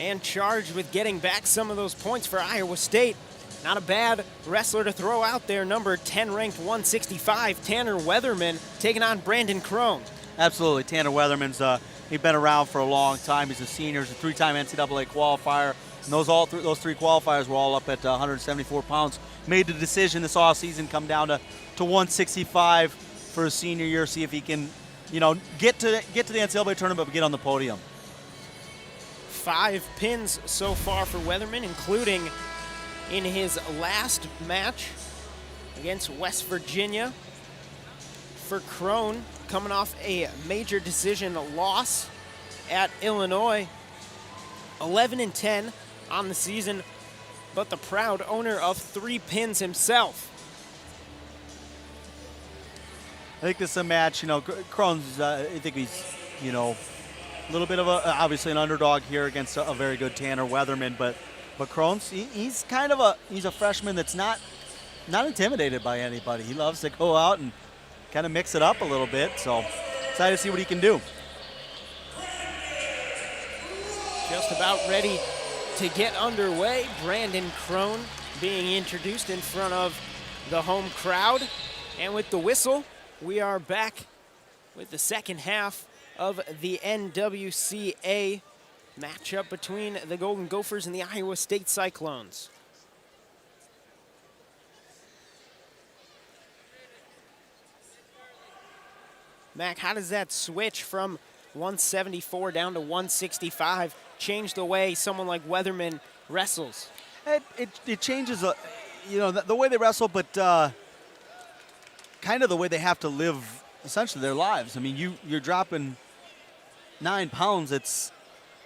and charged with getting back some of those points for Iowa State. Not a bad wrestler to throw out there, number 10 ranked 165, Tanner Weatherman, taking on Brandon Krone. Absolutely, Tanner Weatherman's he's been around for a long time. He's a senior, he's a three-time NCAA qualifier. And those three qualifiers were all up at 174 pounds. Made the decision this offseason, come down to 165 for his senior year, see if he can, get to the NCAA tournament but get on the podium. 5 pins so far for Weatherman, including in his last match against West Virginia. For Krone, coming off a major decision loss at Illinois, 11-10 on the season, but the proud owner of 3 pins himself. I think this is a match, Krone's, I think he's, a little bit of obviously an underdog here against a very good Tanner Weatherman, but Krone's, he's kind of he's a freshman that's not intimidated by anybody. He loves to go out and kind of mix it up a little bit, so excited to see what he can do. Just about ready to get underway. Brandon Krone being introduced in front of the home crowd. And with the whistle, we are back with the second half of the NWCA matchup between the Golden Gophers and the Iowa State Cyclones. Mac, how does that switch from 174 down to 165 change the way someone like Weatherman wrestles? It changes, the way they wrestle, but kind of the way they have to live essentially their lives. I mean, you're dropping 9 pounds. It's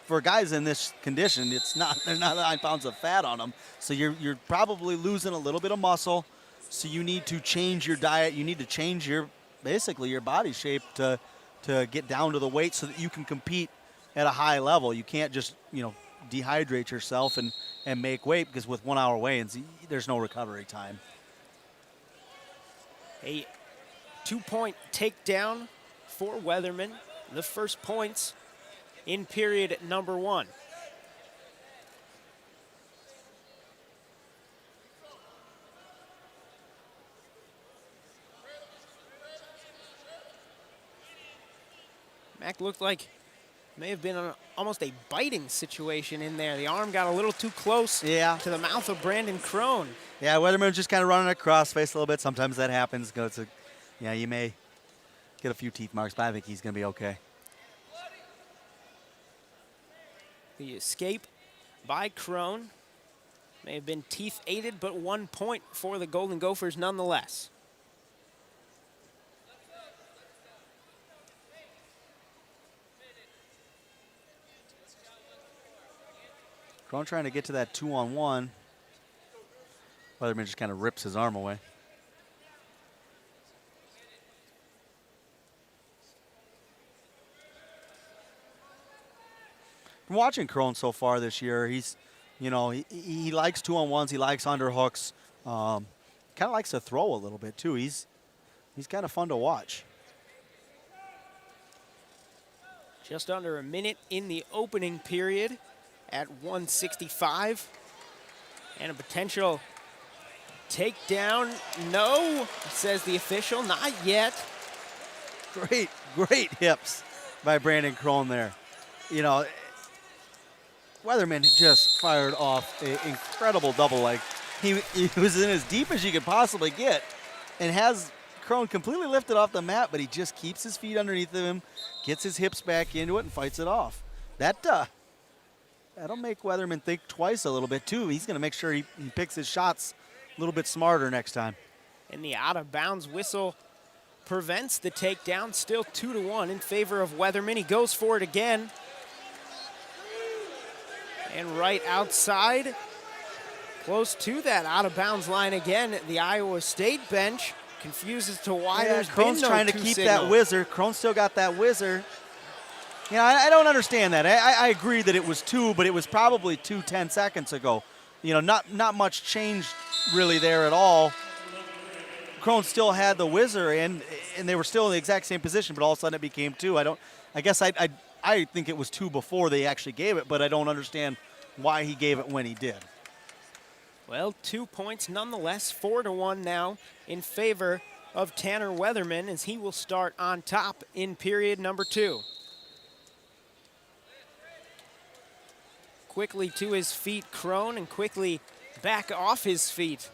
for guys in this condition. There's not 9 pounds of fat on them. So you're probably losing a little bit of muscle. So you need to change your diet. You need to change basically your body shape to get down to the weight so that you can compete at a high level. You can't just dehydrate yourself and make weight, because with 1 hour weigh-ins, there's no recovery time. A 2-point takedown for Weatherman. The first points in period number 1. Mac looked like may have been almost a biting situation in there. The arm got a little too close to the mouth of Brandon Krone. Yeah, Weatherman just kind of running across face a little bit. Sometimes that happens. You may get a few teeth marks, but I think he's going to be okay. The escape by Krone may have been teeth aided, but 1 point for the Golden Gophers nonetheless. Krone trying to get to that 2-on-1. Weatherman just kind of rips his arm away. From watching Krone so far this year, he's, he likes 2-on-1s. He likes underhooks. Kind of likes to throw a little bit too. He's kind of fun to watch. Just under a minute in the opening period at 165. And a potential takedown. No, says the official, not yet. Great hips by Brandon Krone there. Weatherman just fired off an incredible double leg. He was in as deep as you could possibly get and has Krone completely lifted off the mat, but he just keeps his feet underneath of him, gets his hips back into it, and fights it off. That'll make Weatherman think twice a little bit, too. He's going to make sure he picks his shots a little bit smarter next time. And the out-of-bounds whistle prevents the takedown. Still 2-1 in favor of Weatherman. He goes for it again. And right outside, close to that out-of-bounds line again, the Iowa State bench confuses to why there's Krone's been no trying to two keep signal. that whizzer. Krone still got that whizzer. I don't understand that. I agree that it was 2, but it was probably 2 10 seconds ago. Not much changed really there at all. Krone still had the whizzer and they were still in the exact same position, but all of a sudden it became 2. I guess I I think it was 2 before they actually gave it, but I don't understand why he gave it when he did. Well, 2 points nonetheless, 4-1 now in favor of Tanner Weatherman as he will start on top in period number 2. Quickly to his feet, Krone, and quickly back off his feet.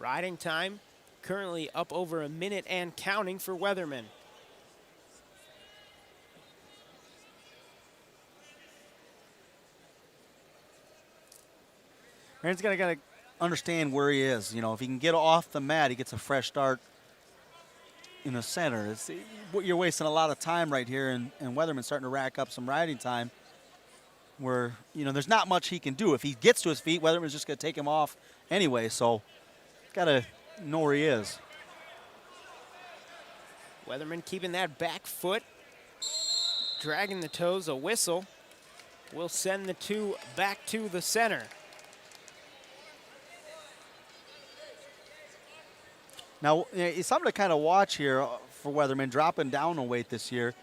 Riding time currently up over a minute and counting for Weatherman. Aaron's got to understand where he is. You know, if he can get off the mat, he gets a fresh start in the center. You're wasting a lot of time right here, and Weatherman's starting to rack up some riding time where, you know, there's not much he can do. If he gets to his feet, Weatherman's just going to take him off anyway, so got to know where he is. Weatherman keeping that back foot, dragging the toes. A whistle will send the 2 back to the center. Now, it's something to kind of watch here for Weatherman, dropping down a weight this year.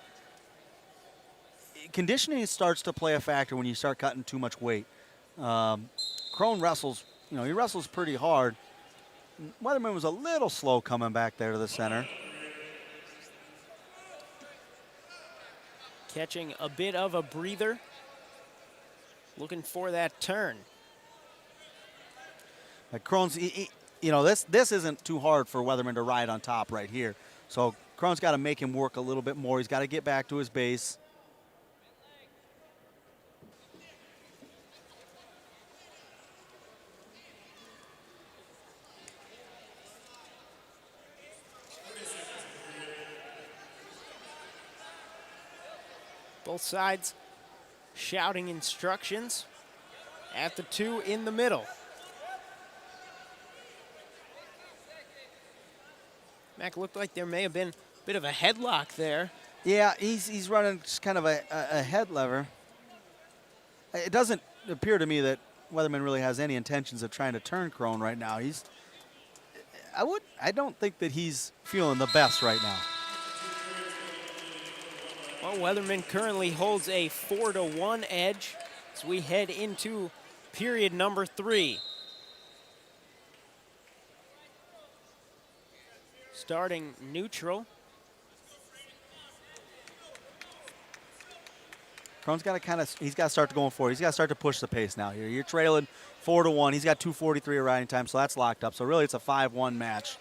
Conditioning starts to play a factor when you start cutting too much weight. Krone wrestles, you know, he wrestles pretty hard. Weatherman was a little slow coming back there to the center. Catching a bit of a breather, looking for that turn. Like Krone's, you know, this isn't too hard for Weatherman to ride on top right here. So Krone's got to make him work a little bit more. He's got to get back to his base. Both sides shouting instructions at the 2 in the middle. Mac, looked like there may have been a bit of a headlock there. Yeah, he's running just kind of a head lever. It doesn't appear to me that Weatherman really has any intentions of trying to turn Krone right now. I don't think that he's feeling the best right now. Well, Weatherman currently holds a 4-1 edge as we head into period number 3. Starting neutral. Krone's got to he's got to start going forward. He's got to start to push the pace now here. You're trailing 4-1. He's got 2:43 of riding time, so that's locked up. So really it's a 5-1 match.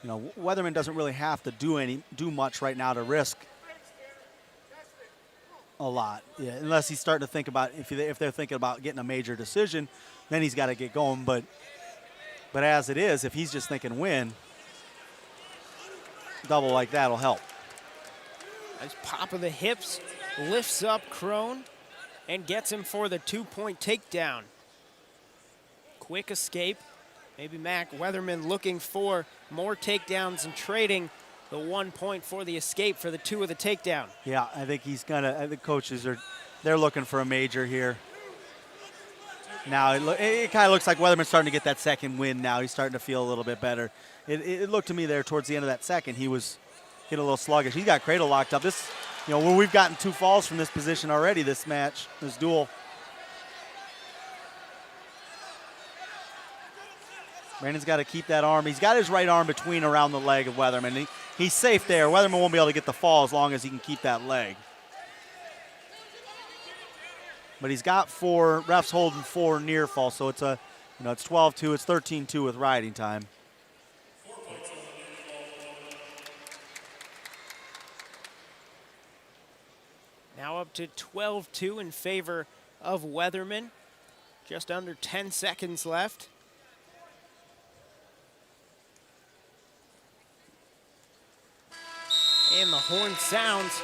You know, Weatherman doesn't really have to do much right now to risk a lot. Yeah, unless he's starting to think about if they're thinking about getting a major decision, then he's got to get going. But as it is, if he's just thinking win, double like that will help. Nice pop of the hips, lifts up Krone and gets him for the 2-point takedown. Quick escape. Maybe Mac Weatherman looking for more takedowns and trading the 1 point for the escape for the 2 of the takedown. Yeah, I think he's gonna. The coaches they're looking for a major here. Now it kind of looks like Weatherman's starting to get that second win. Now he's starting to feel a little bit better. It looked to me there towards the end of that second he was getting a little sluggish. He's got Cradle locked up. This, you know, where we've gotten 2 falls from this position already. This match, this duel. Brandon's got to keep that arm. He's got his right arm between around the leg of Weatherman. He's safe there. Weatherman won't be able to get the fall as long as he can keep that leg. But he's got 4 refs holding 4 near fall, so it's it's 12-2. It's 13-2 with riding time. Now up to 12-2 in favor of Weatherman. Just under 10 seconds left. And the horn sounds.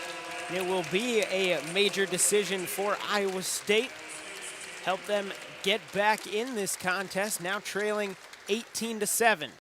It will be a major decision for Iowa State. Help them get back in this contest, now trailing 18-7.